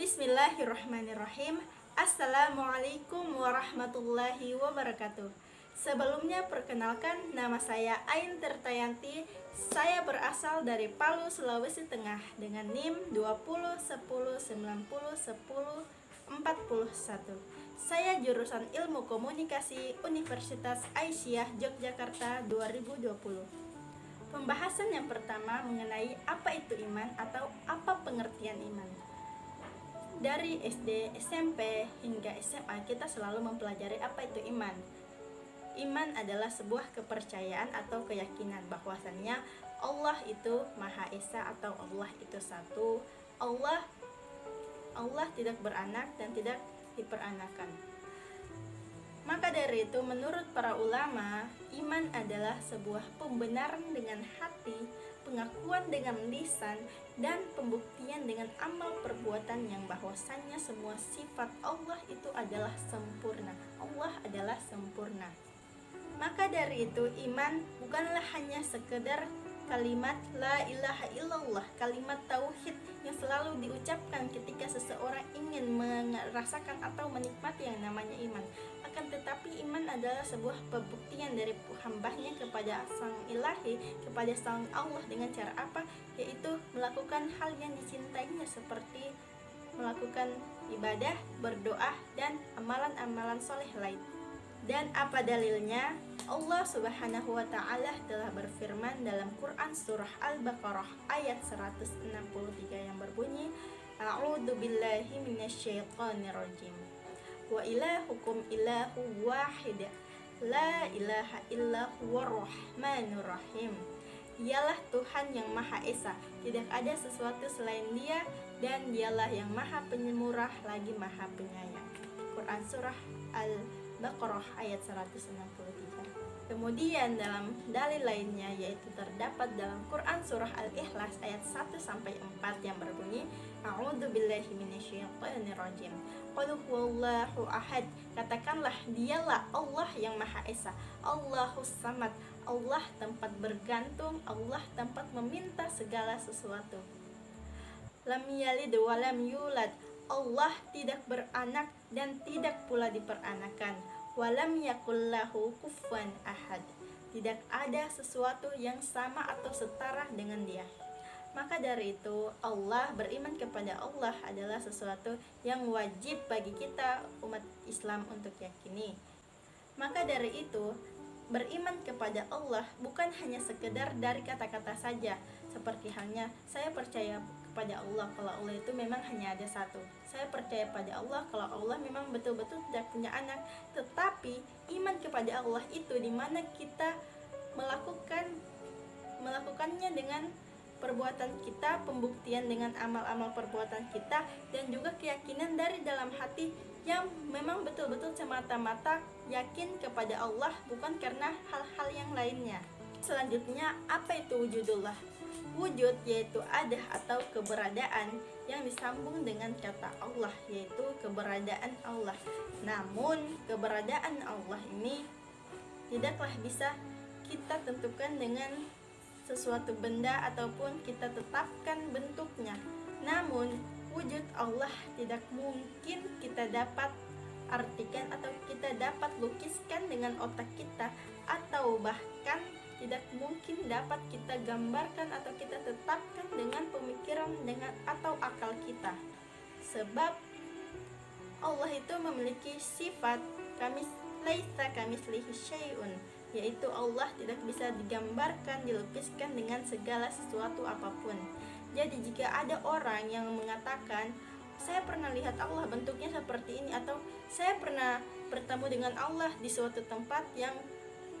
Bismillahirrahmanirrahim. Assalamualaikum warahmatullahi wabarakatuh. Sebelumnya perkenalkan, nama saya Ain Tirtayanti. Saya berasal dari Palu, Sulawesi Tengah dengan NIM 20 10 90 10 41. Saya jurusan Ilmu Komunikasi Universitas Aisyah Yogyakarta 2020. Pembahasan yang pertama mengenai apa itu iman atau apa pengertian iman. Dari SD, SMP, hingga SMA kita selalu mempelajari apa itu iman. Iman adalah sebuah kepercayaan atau keyakinan bahwasannya Allah itu Maha Esa atau Allah itu satu. Allah tidak beranak dan tidak diperanakan. Maka dari itu menurut para ulama, iman adalah sebuah pembenaran dengan hati, pengakuan dengan lisan, dan pembuktian dengan amal perbuatan yang bahwasannya semua sifat Allah itu adalah sempurna. Allah adalah sempurna. Maka dari itu iman bukanlah hanya sekedar kalimat la ilaha illallah, kalimat tauhid yang selalu diucapkan ketika seseorang ingin merasakan atau menikmati yang namanya iman. Akan tetapi iman adalah sebuah pembuktian dari hambanya kepada sang ilahi, kepada sang Allah dengan cara apa? Yaitu melakukan hal yang dicintainya seperti melakukan ibadah, berdoa, dan amalan-amalan soleh lain. Dan apa dalilnya? Allah Subhanahu wa ta'ala telah berfirman dalam Quran surah Al-Baqarah ayat 163 yang berbunyi, A'udzu billahi minasyaitonir rajim. Wa ilahukum ilahu wahid. La ilaha illa huwar rahmanur rahim. Dialah Tuhan yang Maha Esa, tidak ada sesuatu selain Dia, dan Dialah yang Maha Penyemurah lagi Maha Penyayang. Quran surah Al-Baqarah ayat 163. Kemudian dalam dalil lainnya yaitu terdapat dalam Quran surah Al-Ikhlas ayat 1-4 yang berbunyi, A'udzu billahi minasyaitonir rajim. Qul huwallahu ahad. Katakanlah dialah Allah yang Maha Esa, Allahus Samad, Allah tempat bergantung, Allah tempat meminta segala sesuatu. Lam yalid wa lam yulad. Allah tidak beranak dan tidak pula diperanakan. Walam yakullahu kufuwan ahad. Tidak ada sesuatu yang sama atau setara dengan Dia. Maka dari itu Allah, beriman kepada Allah adalah sesuatu yang wajib bagi kita umat Islam untuk yakini. Maka dari itu beriman kepada Allah bukan hanya sekedar dari kata-kata saja, seperti halnya saya percaya kepada Allah kalau Allah itu memang hanya ada satu. Saya percaya pada Allah kalau Allah memang betul-betul tidak punya anak. Tetapi iman kepada Allah itu dimana kita melakukannya dengan perbuatan kita, pembuktian dengan amal-amal perbuatan kita, dan juga keyakinan dari dalam hati yang memang betul-betul semata-mata yakin kepada Allah, bukan karena hal-hal yang lainnya. Selanjutnya, apa itu wujudullah? Wujud yaitu ada atau keberadaan yang disambung dengan kata Allah, yaitu keberadaan Allah. Namun keberadaan Allah ini tidaklah bisa kita tentukan dengan sesuatu benda ataupun kita tetapkan bentuknya. Namun wujud Allah tidak mungkin kita dapat artikan atau kita dapat lukiskan dengan otak kita, atau bahkan tidak mungkin dapat kita gambarkan atau kita tetapkan dengan pemikiran dengan atau akal kita. Sebab Allah itu memiliki sifat laisa kamitslihi syai'un, yaitu Allah tidak bisa digambarkan, dilukiskan dengan segala sesuatu apapun. Jadi jika ada orang yang mengatakan saya pernah lihat Allah bentuknya seperti ini, atau saya pernah bertemu dengan Allah di suatu tempat yang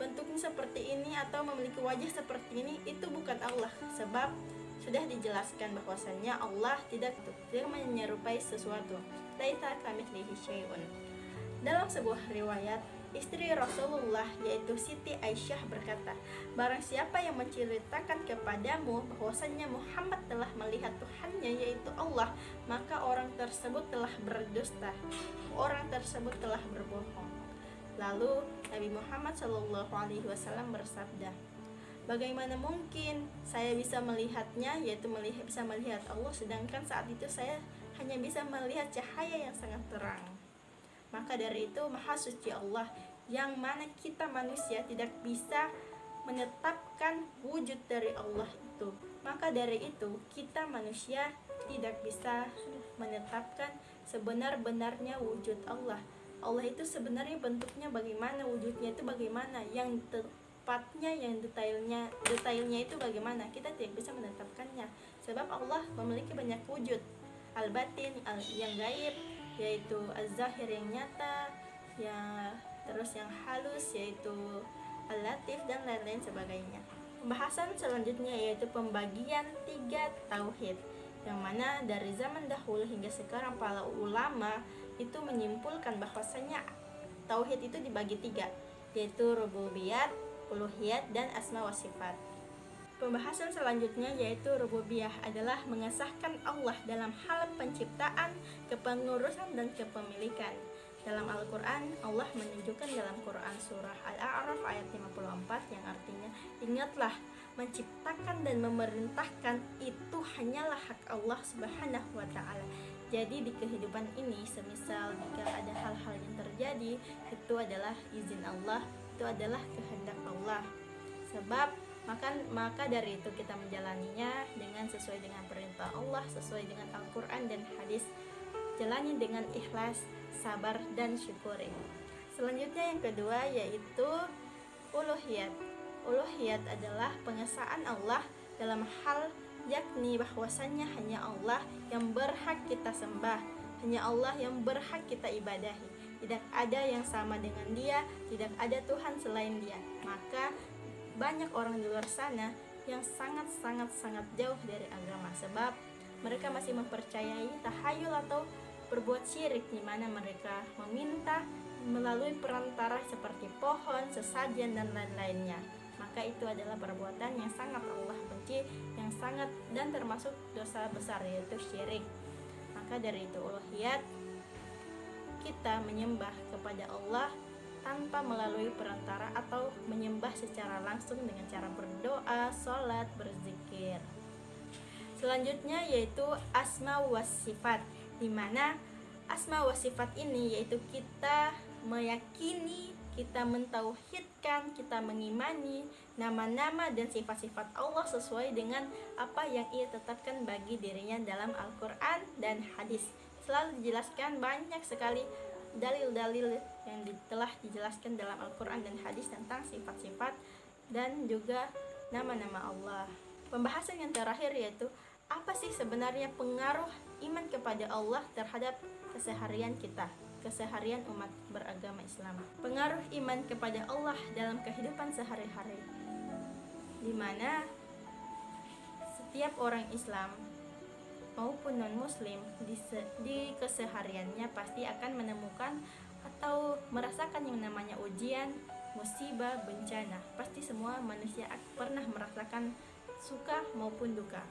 bentuknya seperti ini atau memiliki wajah seperti ini, itu bukan Allah. Sebab sudah dijelaskan bahwasannya Allah tidak menyerupai sesuatu. Laisa kamitslihi syai'un. Dalam sebuah riwayat, istri Rasulullah yaitu Siti Aisyah berkata, barang siapa yang menceritakan kepadamu bahwasannya Muhammad telah melihat Tuhannya yaitu Allah, maka orang tersebut telah berdusta, orang tersebut telah berbohong. Lalu Nabi Muhammad SAW bersabda, bagaimana mungkin saya bisa melihatnya, yaitu bisa melihat Allah, sedangkan saat itu saya hanya bisa melihat cahaya yang sangat terang. Maka dari itu Maha Suci Allah, yang mana kita manusia tidak bisa menetapkan wujud dari Allah itu. Maka dari itu kita manusia tidak bisa menetapkan sebenar-benarnya wujud Allah. Allah itu sebenarnya bentuknya bagaimana, wujudnya itu bagaimana, yang tepatnya, yang detailnya itu bagaimana, kita tidak bisa menetapkannya. Sebab Allah memiliki banyak wujud, al-batin yang gaib, yaitu az-zahir yang nyata, ya terus yang halus yaitu al-latif dan lain-lain sebagainya. Pembahasan selanjutnya yaitu pembagian 3 tauhid, yang mana dari zaman dahulu hingga sekarang para ulama itu menyimpulkan bahwasanya tauhid itu dibagi 3, yaitu rububiyat, uluhiyat, dan asma wa sifat. Pembahasan selanjutnya yaitu rububiyah adalah mengesahkan Allah dalam hal penciptaan, kepengurusan, dan kepemilikan. Dalam Al-Quran, Allah menunjukkan dalam Quran surah Al-A'raf ayat 54 yang artinya, ingatlah, menciptakan dan memerintahkan itu hanyalah hak Allah Subhanahu wa ta'ala. Jadi di kehidupan ini, semisal jika ada hal-hal yang terjadi, itu adalah izin Allah, itu adalah kehendak Allah. Sebab maka dari itu kita menjalaninya dengan sesuai dengan perintah Allah, sesuai dengan Al-Quran dan hadis. Jalani dengan ikhlas, sabar, dan syukuri. Selanjutnya yang kedua yaitu uluhiyat. Uluhiyat adalah pengesaan Allah dalam hal yakni bahwasannya hanya Allah yang berhak kita sembah, hanya Allah yang berhak kita ibadahi. Tidak ada yang sama dengan Dia, tidak ada Tuhan selain Dia. Maka banyak orang di luar sana yang sangat jauh dari agama, sebab mereka masih mempercayai tahayul atau berbuat syirik, di mana mereka meminta melalui perantara seperti pohon, sesajen, dan lain-lainnya. Maka itu adalah perbuatan yang sangat Allah benci, yang sangat dan termasuk dosa besar, yaitu syirik. Maka dari itu uluhiyat, kita menyembah kepada Allah tanpa melalui perantara atau menyembah secara langsung dengan cara berdoa, sholat, berzikir. Selanjutnya yaitu asma wa sifat, di mana asma wa sifat ini yaitu kita meyakini, kita mentauhidkan, kita mengimani nama-nama dan sifat-sifat Allah sesuai dengan apa yang Ia tetapkan bagi dirinya dalam Al-Quran dan hadis. Selalu dijelaskan banyak sekali dalil-dalil yang telah dijelaskan dalam Al-Quran dan hadis tentang sifat-sifat dan juga nama-nama Allah. Pembahasan yang terakhir yaitu apa sih sebenarnya pengaruh iman kepada Allah terhadap keseharian kita, keseharian umat beragama Islam. Pengaruh iman kepada Allah dalam kehidupan sehari-hari, di mana setiap orang Islam maupun non-muslim di kesehariannya pasti akan menemukan atau merasakan yang namanya ujian, musibah, bencana. Pasti semua manusia pernah merasakan suka maupun duka.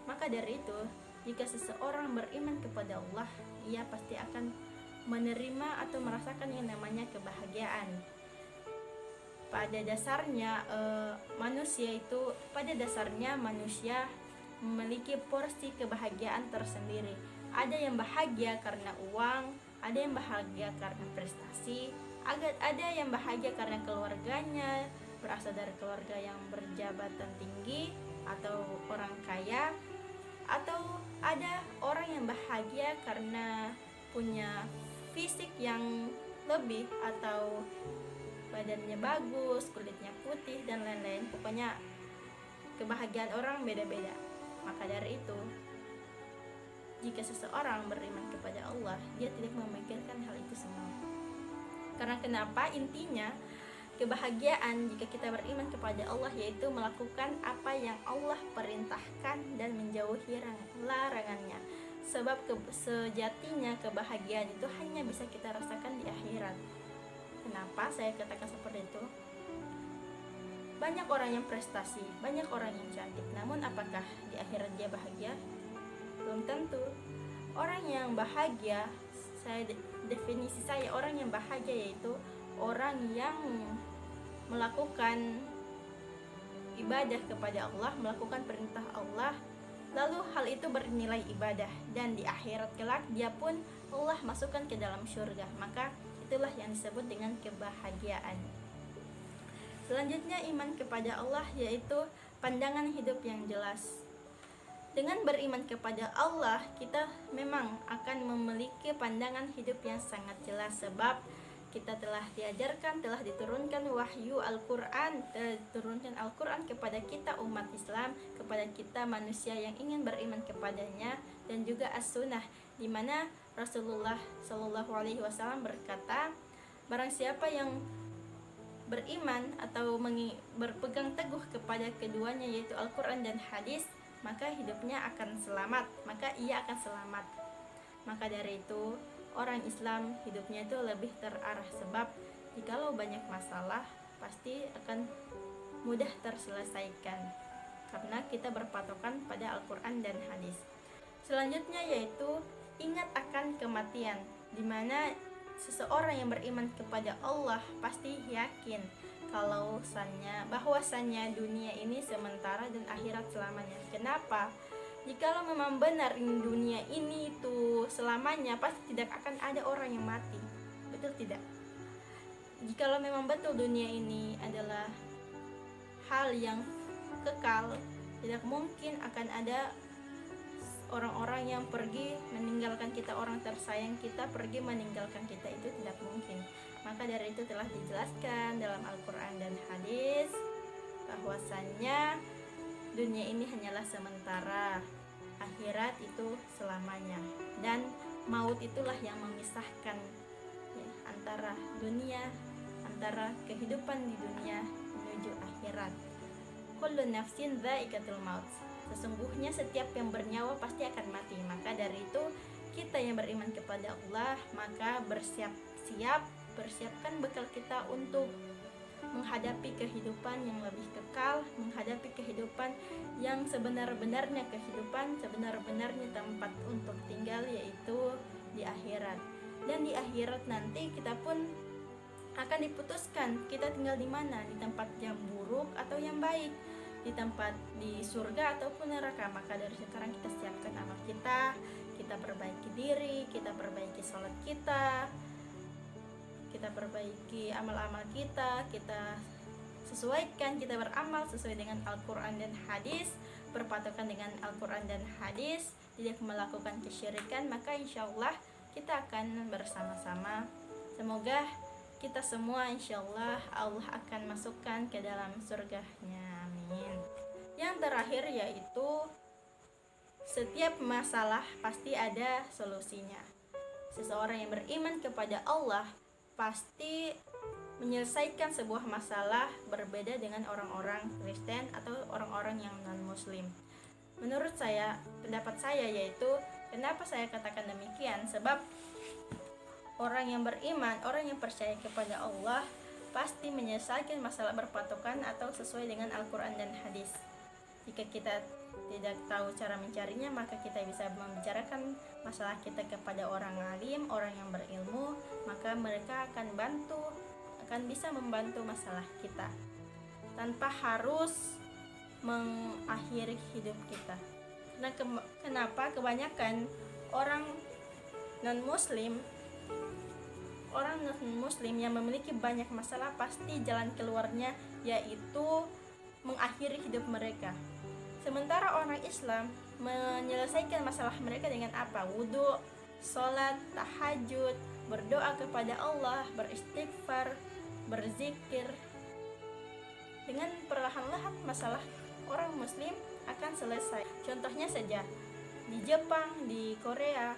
Maka dari itu, jika seseorang beriman kepada Allah, ia pasti akan menerima atau merasakan yang namanya kebahagiaan. Pada dasarnya manusia memiliki porsi kebahagiaan tersendiri. Ada yang bahagia karena uang, ada yang bahagia karena prestasi, ada yang bahagia karena keluarganya, berasal dari keluarga yang berjabatan tinggi atau orang kaya, atau ada orang yang bahagia karena punya fisik yang lebih atau badannya bagus, kulitnya putih, dan lain-lain. Pokoknya kebahagiaan orang beda-beda. Maka dari itu, jika seseorang beriman kepada Allah, dia tidak memikirkan hal itu semua. Karena kenapa? Intinya, kebahagiaan jika kita beriman kepada Allah yaitu melakukan apa yang Allah perintahkan dan menjauhi larangannya. Sebab sejatinya kebahagiaan itu hanya bisa kita rasakan di akhirat. Kenapa saya katakan seperti itu? Banyak orang yang prestasi, banyak orang yang cantik, namun apakah di akhirat dia bahagia? Belum tentu. Orang yang bahagia, definisi saya orang yang bahagia yaitu orang yang melakukan ibadah kepada Allah, melakukan perintah Allah, lalu hal itu bernilai ibadah, dan di akhirat kelak dia pun Allah masukkan ke dalam surga. Maka itulah yang disebut dengan kebahagiaan. Selanjutnya iman kepada Allah, yaitu pandangan hidup yang jelas. Dengan beriman kepada Allah, kita memang akan memiliki pandangan hidup yang sangat jelas, sebab kita telah diajarkan, telah diturunkan wahyu Al-Quran, diturunkan Al-Quran kepada kita umat Islam, kepada kita manusia yang ingin beriman kepadanya, dan juga As-Sunnah, di mana Rasulullah SAW berkata, barang siapa yang beriman atau berpegang teguh kepada keduanya, yaitu Al-Quran dan hadis, maka hidupnya akan selamat, maka ia akan selamat. Maka dari itu orang Islam hidupnya itu lebih terarah, sebab jikalau banyak masalah pasti akan mudah terselesaikan karena kita berpatokan pada Al-Quran dan hadis. Selanjutnya yaitu ingat akan kematian, di mana seseorang yang beriman kepada Allah pasti yakin bahwasannya dunia ini sementara dan akhirat selamanya. Kenapa? Jikalau memang benar dunia ini itu selamanya, pasti tidak akan ada orang yang mati. Betul tidak? Jikalau memang betul dunia ini adalah hal yang kekal, tidak mungkin akan ada orang-orang yang pergi meninggalkan kita, orang tersayang kita pergi meninggalkan kita, itu tidak mungkin. Maka dari itu telah dijelaskan dalam Al-Quran dan hadis bahwasannya dunia ini hanyalah sementara, akhirat itu selamanya, dan maut itulah yang memisahkan antara kehidupan di dunia menuju akhirat. Kullu nafsin dha'iqatul maut, sesungguhnya setiap yang bernyawa pasti akan mati. Maka dari itu kita yang beriman kepada Allah, maka persiapkan bekal kita untuk menghadapi kehidupan yang lebih kekal, menghadapi kehidupan yang sebenar-benarnya tempat untuk tinggal, yaitu di akhirat. Dan di akhirat nanti kita pun akan diputuskan kita tinggal di mana, di tempat yang buruk atau yang baik, di surga ataupun neraka. Maka dari sekarang kita siapkan amal kita perbaiki diri, kita perbaiki sholat kita perbaiki amal-amal kita sesuaikan, kita beramal sesuai dengan Al-Quran dan hadis, berpatokan dengan Al-Quran dan hadis, tidak melakukan kesyirikan, maka insya Allah kita akan bersama-sama. Semoga kita semua insya Allah akan masukkan ke dalam surganya, amin. Yang terakhir yaitu setiap masalah pasti ada solusinya. Seseorang yang beriman kepada Allah pasti menyelesaikan sebuah masalah, berbeda dengan orang-orang Kristen atau orang-orang yang non-Muslim. Menurut saya, pendapat saya yaitu, kenapa saya katakan demikian? Sebab orang yang beriman, orang yang percaya kepada Allah pasti menyelesaikan masalah berpatokan atau sesuai dengan Al-Quran dan hadis. Jika kita tidak tahu cara mencarinya, maka kita bisa membicarakan masalah kita kepada orang alim, orang yang berilmu, maka mereka akan bisa membantu masalah kita tanpa harus mengakhiri hidup kita. Nah, kenapa kebanyakan orang non-muslim yang memiliki banyak masalah, pasti jalan keluarnya yaitu mengakhiri hidup mereka. Sementara orang Islam menyelesaikan masalah mereka dengan apa? Wudu, sholat, tahajud, berdoa kepada Allah, beristighfar, berzikir. Dengan perlahan-lahan masalah orang muslim akan selesai. Contohnya saja, di Jepang, di Korea,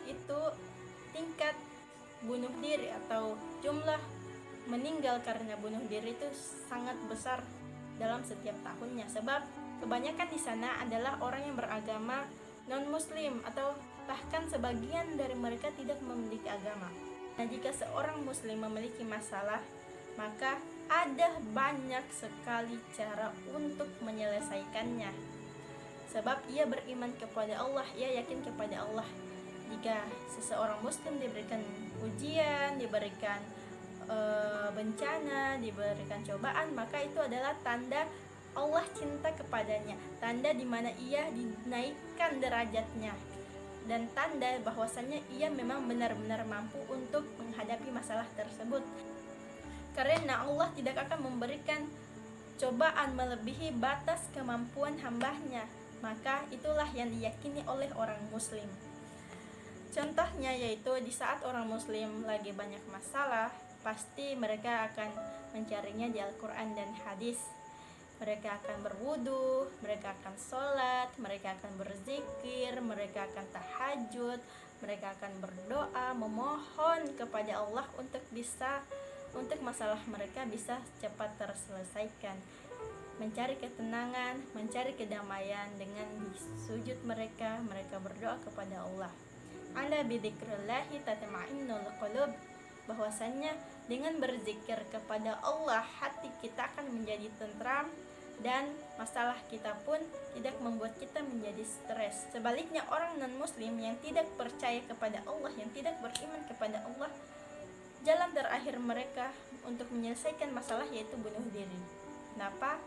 itu tingkat bunuh diri atau jumlah meninggal karena bunuh diri itu sangat besar dalam setiap tahunnya, sebab kebanyakan di sana adalah orang yang beragama non-muslim atau bahkan sebagian dari mereka tidak memiliki agama. Nah, jika seorang muslim memiliki masalah, maka ada banyak sekali cara untuk menyelesaikannya, sebab ia beriman kepada Allah, ia yakin kepada Allah. Jika seseorang muslim diberikan ujian, diberikan bencana, diberikan cobaan, maka itu adalah tanda Allah cinta kepadanya, tanda di mana ia dinaikkan derajatnya, dan tanda bahwasannya ia memang benar-benar mampu untuk menghadapi masalah tersebut. Karena Allah tidak akan memberikan cobaan melebihi batas kemampuan hambanya, maka itulah yang diyakini oleh orang muslim. Contohnya yaitu di saat orang muslim lagi banyak masalah, pasti mereka akan mencarinya di Al-Quran dan hadis. Mereka akan berwudu, mereka akan sholat, mereka akan berzikir, mereka akan tahajud, mereka akan berdoa, memohon kepada Allah untuk masalah mereka bisa cepat terselesaikan, mencari ketenangan, mencari kedamaian. Dengan di sujud mereka berdoa kepada Allah. Ala bidzikrillahi tatma'innul qulub, bahwasannya dengan berzikir kepada Allah hati kita akan menjadi tentram dan masalah kita pun tidak membuat kita menjadi stres. Sebaliknya orang non-muslim yang tidak percaya kepada Allah, yang tidak beriman kepada Allah, jalan terakhir mereka untuk menyelesaikan masalah yaitu bunuh diri. Kenapa?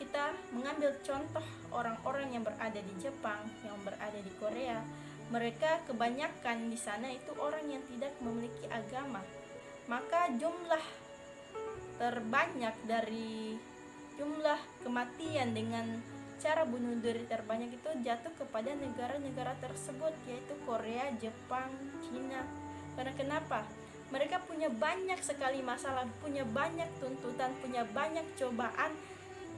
Kita mengambil contoh orang-orang yang berada di Jepang, yang berada di Korea. Mereka kebanyakan di sana itu orang yang tidak memiliki agama. Maka jumlah terbanyak dari jumlah kematian dengan cara bunuh diri terbanyak itu jatuh kepada negara-negara tersebut, yaitu Korea, Jepang, Cina. Karena kenapa? Mereka punya banyak sekali masalah, punya banyak tuntutan, punya banyak cobaan,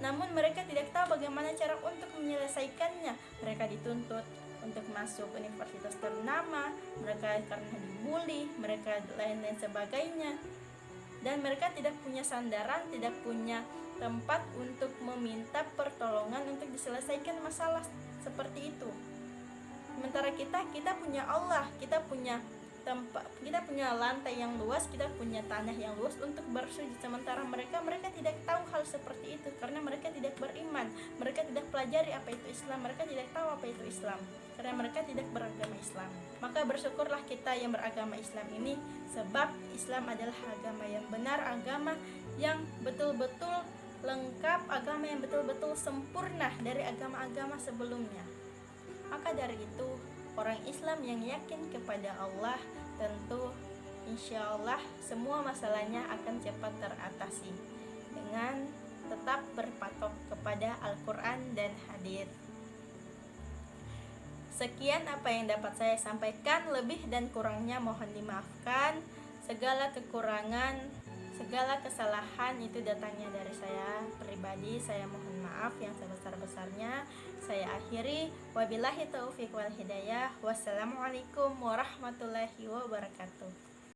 namun mereka tidak tahu bagaimana cara untuk menyelesaikannya. Mereka dituntut untuk masuk universitas ternama, mereka karena dibully, mereka lain-lain sebagainya, dan mereka tidak punya sandaran, tidak punya tempat untuk meminta pertolongan untuk diselesaikan masalah seperti itu. Sementara kita punya Allah, kita punya tempat, kita punya lantai yang luas, kita punya tanah yang luas untuk bersujud. Sementara mereka tidak tahu hal seperti itu karena mereka tidak beriman, mereka tidak pelajari apa itu Islam, mereka tidak tahu apa itu Islam karena mereka tidak beragama Islam. Maka bersyukurlah kita yang beragama Islam ini, sebab Islam adalah agama yang benar, agama yang betul-betul lengkap, agama yang betul-betul sempurna dari agama-agama sebelumnya. Maka dari itu, orang Islam yang yakin kepada Allah tentu insya Allah semua masalahnya akan cepat teratasi dengan tetap berpatok kepada Al-Quran dan hadits. Sekian apa yang dapat saya sampaikan, lebih dan kurangnya mohon dimaafkan. Segala kekurangan, segala kesalahan itu datangnya dari saya pribadi. Saya mohon maaf yang sebesar-besarnya. Saya akhiri, wabillahi taufiq wal hidayah. Wassalamualaikum warahmatullahi wabarakatuh.